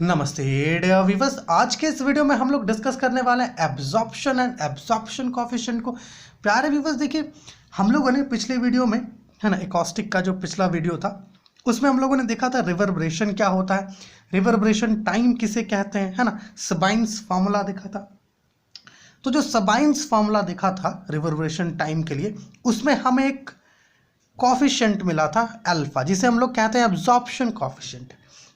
नमस्ते dear viewers, आज के इस वीडियो में हम लोग डिस्कस करने वाले हैं एब्जॉर्प्शन एंड एब्जॉर्प्शन कोएफिशिएंट को। प्यारे व्यूअर्स देखिए, हम लोगों ने पिछले वीडियो में है ना एकॉस्टिक का जो पिछला वीडियो था उसमें हम लोगों ने देखा था रिवर्बरेशन क्या होता है, रिवर्बरेशन टाइम किसे कहते हैं, है ना। सबाइन्स फार्मूला देखा था। तो जो सबाइन्स फार्मूला देखा था रिवर्बरेशन टाइम के लिए, उसमें हमें एक कोएफिशिएंट मिला था अल्फा, जिसे हम लोग कहते हैं एब्जॉर्प्शन कोएफिशिएंट।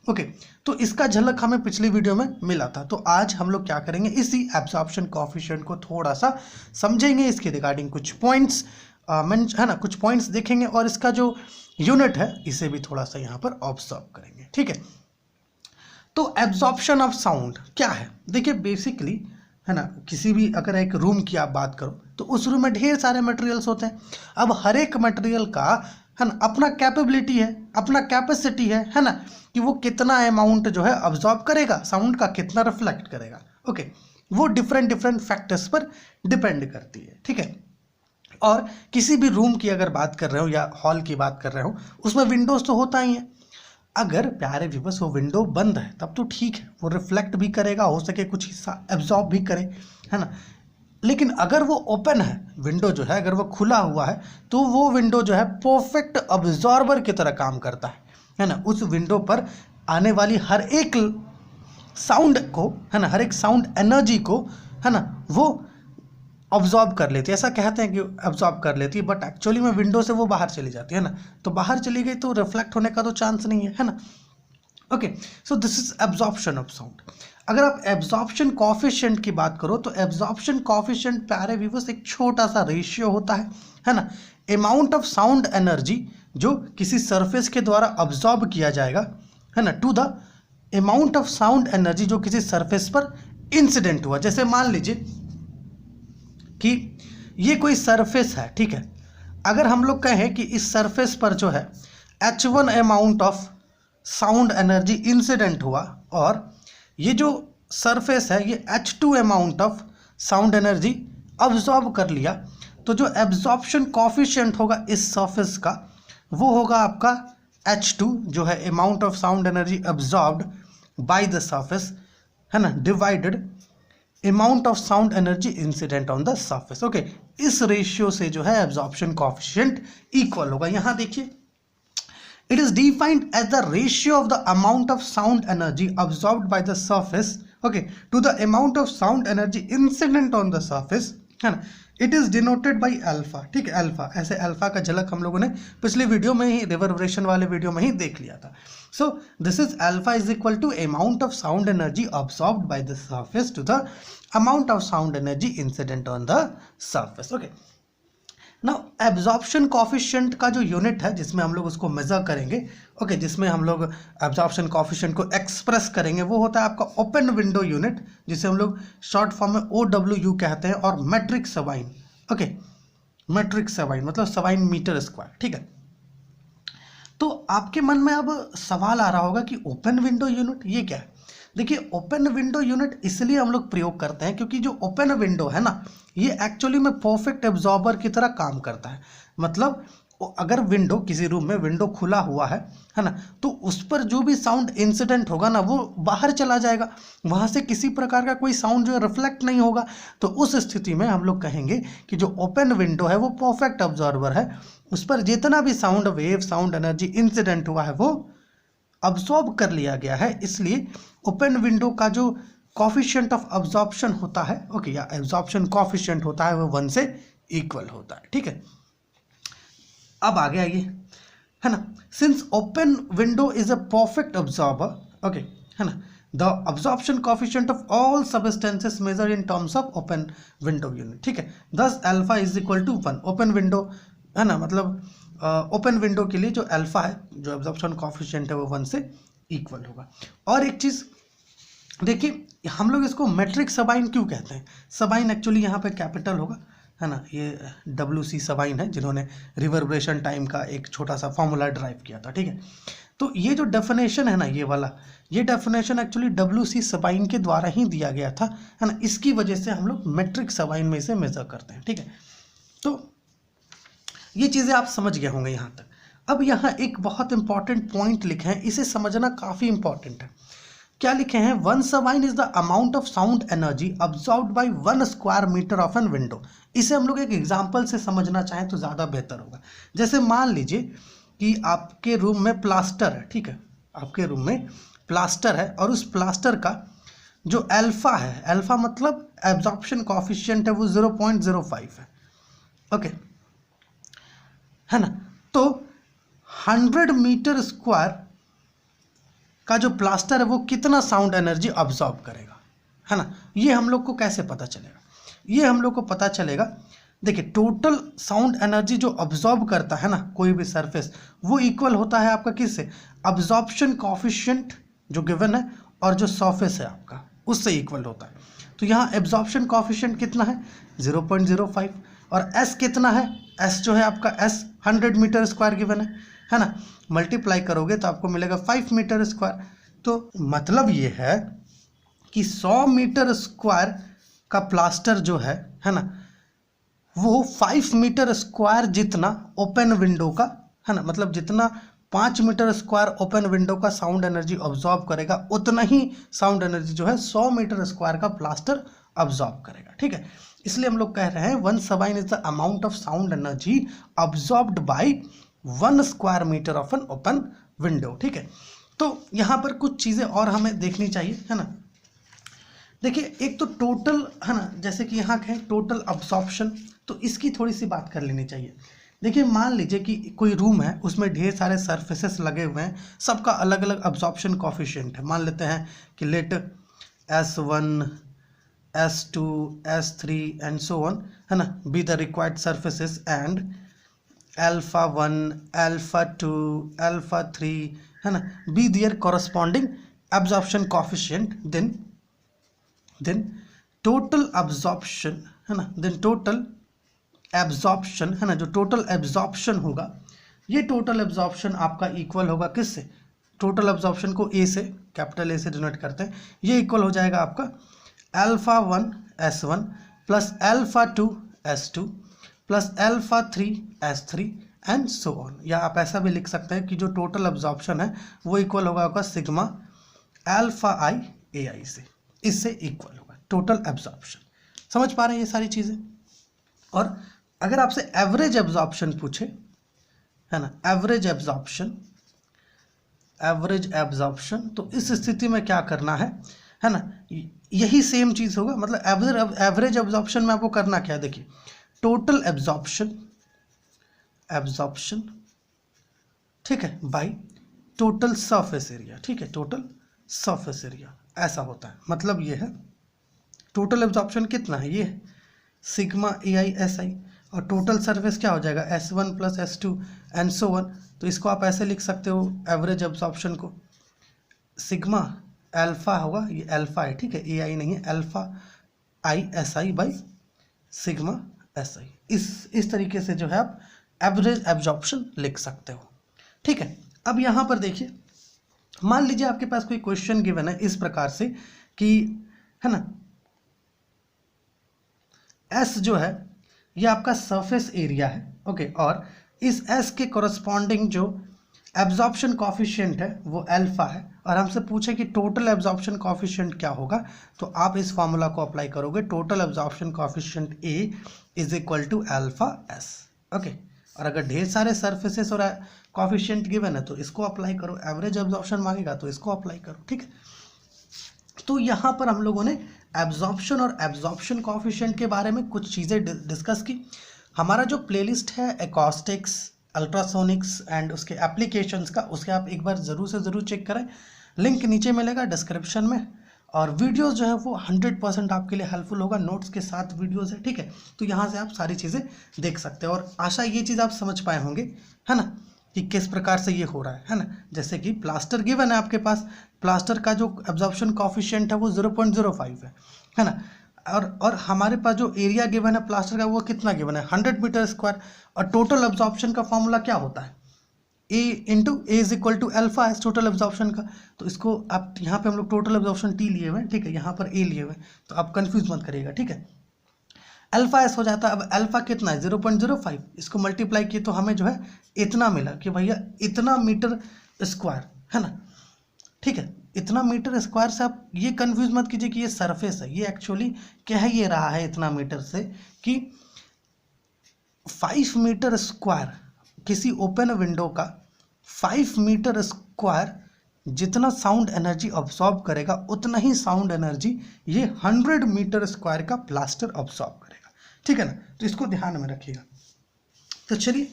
ओके, तो इसका झलक हमें पिछली वीडियो में मिला था। तो आज हम लोग क्या करेंगे, इसी एब्जॉर्प्शन कोएफिशिएंट को थोड़ा सा समझेंगे, इसके रिगार्डिंग कुछ पॉइंट्स है ना, कुछ पॉइंट्स देखेंगे और इसका जो यूनिट है इसे भी थोड़ा सा यहाँ पर ऑब्जर्व करेंगे। ठीक है, तो एब्जॉर्प्शन ऑफ साउंड क्या है। देखिए बेसिकली है ना, किसी भी अगर एक रूम की आप बात करो तो उस रूम में ढेर सारे मटेरियल्स होते हैं। अब हर एक मटेरियल का है ना अपना कैपेबिलिटी है, अपना कैपेसिटी है ना, कि वो कितना अमाउंट जो है अब्जॉर्ब करेगा, साउंड का कितना रिफ्लेक्ट करेगा। ओके, वो डिफरेंट डिफरेंट फैक्टर्स पर डिपेंड करती है। ठीक है, और किसी भी रूम की अगर बात कर रहे हो या हॉल की बात कर रहे हो, उसमें विंडोज तो होता ही है। अगर प्यारे व्यूअर्स वो विंडो बंद है तब तो ठीक है, वो रिफ्लेक्ट भी करेगा, हो सके कुछ हिस्सा एब्जॉर्ब भी करे, है ना। लेकिन अगर वो ओपन है विंडो जो है, अगर वो खुला हुआ है, तो वो विंडो जो है परफेक्ट अब्जॉर्बर की तरह काम करता है ना। उस विंडो पर आने वाली हर एक साउंड को है ना, हर एक साउंड एनर्जी को है ना, वो ऑब्जॉर्ब कर लेती है। ऐसा कहते हैं कि ऑब्जॉर्ब कर लेती है, बट एक्चुअली में विंडो से वो बाहर चली जाती है ना। तो बाहर चली गई तो रिफ्लेक्ट होने का तो चांस नहीं है ना। Okay, so this is absorption of sound. अगर आप एब्जॉर्प्शन कोएफिशिएंट की बात करो तो एब्जॉर्प्शन कोएफिशिएंट प्यारे व्यूअर्स एक छोटा सा रेशियो होता है ना। अमाउंट ऑफ साउंड एनर्जी जो किसी सरफेस के द्वारा अब्जॉर्ब किया जाएगा है ना, to the amount of sound energy जो किसी सरफेस पर इंसिडेंट हुआ। जैसे मान लीजिए कि ये कोई सरफेस है, ठीक है। अगर हम लोग कहें कि इस सरफेस पर जो है h1 amount of sound energy incident हुआ और ये जो सरफेस है ये h2 amount of sound energy absorb कर लिया, तो जो एब्जॉर्प्शन कोएफिशिएंट होगा इस सरफेस का वो होगा आपका h2, जो है amount of sound energy absorbed bye the surface, है ना, divided amount of sound energy incident on the surface. Okay, इस रेशियो से जो है एब्जॉर्प्शन कोएफिशिएंट इक्वल होगा। यहां देखिए, it is defined as the ratio of the amount of sound energy absorbed by the surface, okay, to the amount of sound energy incident on the surface, है ना। It is denoted by alpha. ठीक है, alpha, ऐसे alpha का झलक हम लोगों ने पिछले वीडियो में ही, रिवर्बरेशन वाले वीडियो में ही देख लिया था। So this is alpha is equal to amount of sound energy absorbed by the surface to the amount of sound energy incident on the surface. Okay, now absorption coefficient का जो unit है जिसमें हम लोग उसको मेजर करेंगे, okay, जिसमें हम लोग एब्जॉर्प्शन कोएफिशिएंट को एक्सप्रेस करेंगे, वो होता है आपका ओपन विंडो यूनिट, जिसे हम लोग शॉर्ट फॉर्म में OWU कहते हैं, और metric sabin. Okay, metric sabin मतलब सबाइन मीटर स्क्वायर। ठीक है, तो आपके मन में अब सवाल आ रहा होगा कि ओपन विंडो यूनिट ये क्या है। देखिए, ओपन विंडो यूनिट इसलिए हम लोग प्रयोग करते हैं क्योंकि जो ओपन विंडो है ना, ये एक्चुअली में परफेक्ट एब्जॉर्बर की तरह काम करता है। मतलब अगर विंडो, किसी रूम में विंडो खुला हुआ है ना, तो उस पर जो भी साउंड इंसिडेंट होगा ना वो बाहर चला जाएगा, वहाँ से किसी प्रकार का कोई साउंड जो है रिफ्लेक्ट नहीं होगा। तो उस स्थिति में हम लोग कहेंगे कि जो ओपन विंडो है वो परफेक्ट एब्जॉर्बर है, उस पर जितना भी sound wave, sound energy incident हुआ है वो अब्सॉर्ब कर लिया गया है। इसलिए ओपन विंडो का जो कोएफिशिएंट ऑफ अब्जॉर्प्शन होता है, ओके, या एब्जॉर्प्शन कोएफिशिएंट होता है, वो 1 से इक्वल होता है। ठीक है, अब आगे आइए, है ना। Since open window is a perfect absorber, okay, है ना, the absorption coefficient of all substances measure in terms of open window unit. ठीक है, thus alpha is equal to 1। Open window है ना, मतलब ओपन विंडो के लिए जो अल्फा है, जो एब्जॉर्प्शन कोएफिशिएंट है, वो 1 से इक्वल होगा। और एक चीज़ देखिए, हम लोग इसको मेट्रिक सबाइन क्यों कहते हैं। सबाइन एक्चुअली यहाँ पे कैपिटल होगा, है ना। ये WC सबाइन है जिन्होंने रिवर्बरेशन टाइम का एक छोटा सा फॉर्मूला ड्राइव किया था। ठीक है, तो ये जो डेफिनेशन है ना, ये वाला, ये डेफिनेशन एक्चुअली WC सबाइन के द्वारा ही दिया गया था, है ना। इसकी वजह से हम लोग मेट्रिक सबाइन में इसे मेजर करते हैं। ठीक है, तो ये चीज़ें आप समझ गए होंगे यहाँ तक। अब यहाँ एक बहुत इंपॉर्टेंट पॉइंट लिखे हैं, इसे समझना काफ़ी इंपॉर्टेंट है। क्या लिखे हैं, 1 Sabine is the amount of sound energy absorbed by 1 square metre of an window. इसे हम लोग एक एग्जांपल से समझना चाहें तो ज़्यादा बेहतर होगा। जैसे मान लीजिए कि आपके रूम में प्लास्टर है, ठीक है, आपके रूम में प्लास्टर है और उस प्लास्टर का जो अल्फा है, अल्फा मतलब एब्जॉर्प्शन कोएफिशिएंट है, वो 0.05 है, ओके, है ना। तो 100 मीटर स्क्वायर का जो प्लास्टर है वो कितना साउंड एनर्जी अब्जॉर्ब करेगा, है ना। ये हम लोग को कैसे पता चलेगा, ये हम लोग को पता चलेगा, देखिए टोटल साउंड एनर्जी जो अब्जॉर्ब करता है ना कोई भी सरफेस, वो इक्वल होता है आपका किससे, अब्जॉर्प्शन कोएफिशिएंट जो गिवन है और जो सरफेस है आपका उससे इक्वल होता है। तो यहाँ एब्जॉर्प्शन कोएफिशिएंट कितना है 0.05 और S कितना है, S जो है आपका S 100 मीटर स्क्वायर गिवन है ना। मल्टीप्लाई करोगे तो आपको मिलेगा 5 मीटर स्क्वायर। तो मतलब ये है कि 100 मीटर स्क्वायर का प्लास्टर जो है ना, वो 5 मीटर स्क्वायर जितना ओपन विंडो का, है ना, मतलब जितना 5 मीटर स्क्वायर ओपन विंडो का साउंड एनर्जी ऑब्जॉर्ब करेगा उतना ही साउंड एनर्जी जो है 100 मीटर स्क्वायर का प्लास्टर ऑब्जॉर्ब करेगा, ठीक है। इसलिए हम लोग कह रहे हैं 1 Sabine is the amount of sound energy absorbed by 1 square metre of an open window, ठीक है। तो यहाँ पर कुछ चीज़ें और हमें देखनी चाहिए, है ना। देखिए एक तो टोटल, है ना, जैसे कि यहाँ है टोटल अब्सॉर्प्शन, तो इसकी थोड़ी सी बात कर लेनी चाहिए। देखिए मान लीजिए कि कोई रूम है, उसमें ढेर सारे सरफेसेस लगे हुए हैं, सबका अलग अलग अब्जॉर्प्शन कोएफिशिएंट है। मान लेते हैं कि late S1 S2 S3 and so on, है ना, be the required surfaces and alpha 1 alpha 2 alpha 3, है ना, be their corresponding absorption coefficient, then total absorption, है ना, देन टोटल एब्जॉर्प्शन, है ना, जो टोटल एब्जॉर्प्शन होगा, ये टोटल एब्जॉर्प्शन आपका इक्वल होगा किससे, टोटल एब्जॉर्प्शन को ए से, कैपिटल ए से डिनोट करते हैं, ये इक्वल हो जाएगा आपका alpha 1 S1 plus alpha 2 S2 plus alpha 3 S3 and so on. या आप ऐसा भी लिख सकते हैं कि जो टोटल एब्जॉर्प्शन है वो इक्वल होगा आपका सिग्मा अल्फा आई ए आई से, इससे इक्वल होगा टोटल एब्जॉर्प्शन। समझ पा रहे हैं ये सारी चीज़ें। और अगर आपसे एवरेज एब्जॉर्प्शन पूछे, है ना, एवरेज एब्जॉर्प्शन, तो इस स्थिति में क्या करना है ना, यही सेम चीज़ होगा। मतलब एवरेज एब्जॉर्प्शन में आपको करना क्या है, देखिए टोटल एब्जॉर्प्शन, ठीक है, बाय टोटल सरफेस एरिया, ठीक है, टोटल सरफेस एरिया ऐसा होता है। मतलब ये है टोटल एब्जॉर्प्शन कितना है, ये है sigma A I S I, और टोटल सरफेस क्या हो जाएगा S1 plus S2 and so one. तो इसको आप ऐसे लिख सकते हो एवरेज एब्जॉर्प्शन को, सिग्मा अल्फा होगा, ये अल्फा है, ठीक है, ए आई नहीं है, alpha I S I by sigma S I. इस तरीके से जो है आप एवरेज एब्जॉर्प्शन लिख सकते हो, ठीक है। अब यहाँ पर देखिए, मान लीजिए आपके पास कोई क्वेश्चन गिवन है इस प्रकार से कि, है ना, S जो है ये आपका सरफेस एरिया है, ओके, और इस S के कोरस्पॉन्डिंग जो एब्जॉर्प्शन कोएफिशिएंट है वो अल्फा है, और हमसे पूछे कि टोटल एब्जॉर्प्शन कोएफिशिएंट क्या होगा, तो आप इस फॉर्मूला को अप्लाई करोगे, total absorption coefficient A is equal to alpha S, okay. और अगर ढेर सारे सरफेसेस और कोएफिशिएंट गिवन है तो इसको अप्लाई करो, एवरेज एब्जॉर्प्शन मांगेगा तो इसको अप्लाई करो, ठीक है। तो यहाँ पर हम लोगों ने एब्जॉर्प्शन और एब्जॉर्प्शन कोएफिशिएंट के बारे में कुछ चीज़ें डिस्कस की। हमारा जो प्लेलिस्ट है एकॉस्टिक्स, अल्ट्रासोनिक्स एंड उसके एप्लीकेशंस का, उसके आप एक बार ज़रूर से ज़रूर चेक करें, लिंक नीचे मिलेगा डिस्क्रिप्शन में। और वीडियोस जो है वो 100% आपके लिए हेल्पफुल होगा, नोट्स के साथ वीडियोस है, ठीक है। तो यहाँ से आप सारी चीज़ें देख सकते हैं, और आशा ये चीज़ आप समझ पाए होंगे, है ना, कि किस प्रकार से ये हो रहा है ना। जैसे कि प्लास्टर गिवन है आपके पास, प्लास्टर का जो एब्जॉर्प्शन कोएफिशिएंट है वो 0.05 है ना, और हमारे पास जो एरिया गिवन है प्लास्टर का वो कितना गिवन है 100 मीटर स्क्वायर, और टोटल एब्जॉर्प्शन का फॉर्मूला क्या होता है A into A is equal to alpha है टोटल एब्जॉर्प्शन का। तो इसको आप यहाँ पे हम लोग टोटल एब्जॉर्प्शन T लिए हुए हैं, ठीक है, यहाँ पर A लिए हुए हैं, तो आप कंफ्यूज मत करिएगा, ठीक है। अल्फा एस हो जाता है, अब अल्फा कितना है 0.05, इसको मल्टीप्लाई किए तो हमें जो है इतना मिला कि भैया इतना मीटर स्क्वायर, है ना, ठीक है, इतना मीटर स्क्वायर से आप ये कंफ्यूज मत कीजिए कि ये सरफेस है, ये एक्चुअली कह ये रहा है इतना मीटर से कि 5 मीटर स्क्वायर किसी ओपन विंडो का 5 मीटर स्क्वायर जितना साउंड एनर्जी ऑब्जॉर्ब करेगा उतना ही साउंड एनर्जी ये 100 मीटर स्क्वायर का प्लास्टर ऑब्जॉर्ब करेगा। ठीक है ना, तो इसको ध्यान में रखिएगा। तो चलिए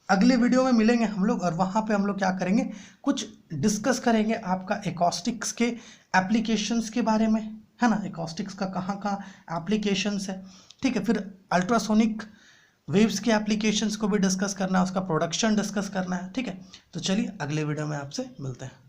अगले वीडियो में मिलेंगे हम लोग और वहाँ पे हम लोग क्या करेंगे, कुछ डिस्कस करेंगे आपका एकॉस्टिक्स के एप्लीकेशंस के बारे में, है ना, एकॉस्टिक्स का कहाँ कहाँ एप्लीकेशंस है। ठीक है, फिर अल्ट्रासोनिक वेव्स के एप्लीकेशंस को भी डिस्कस करना है, उसका प्रोडक्शन डिस्कस करना है। ठीक है, तो चलिए अगले वीडियो में आपसे मिलते हैं।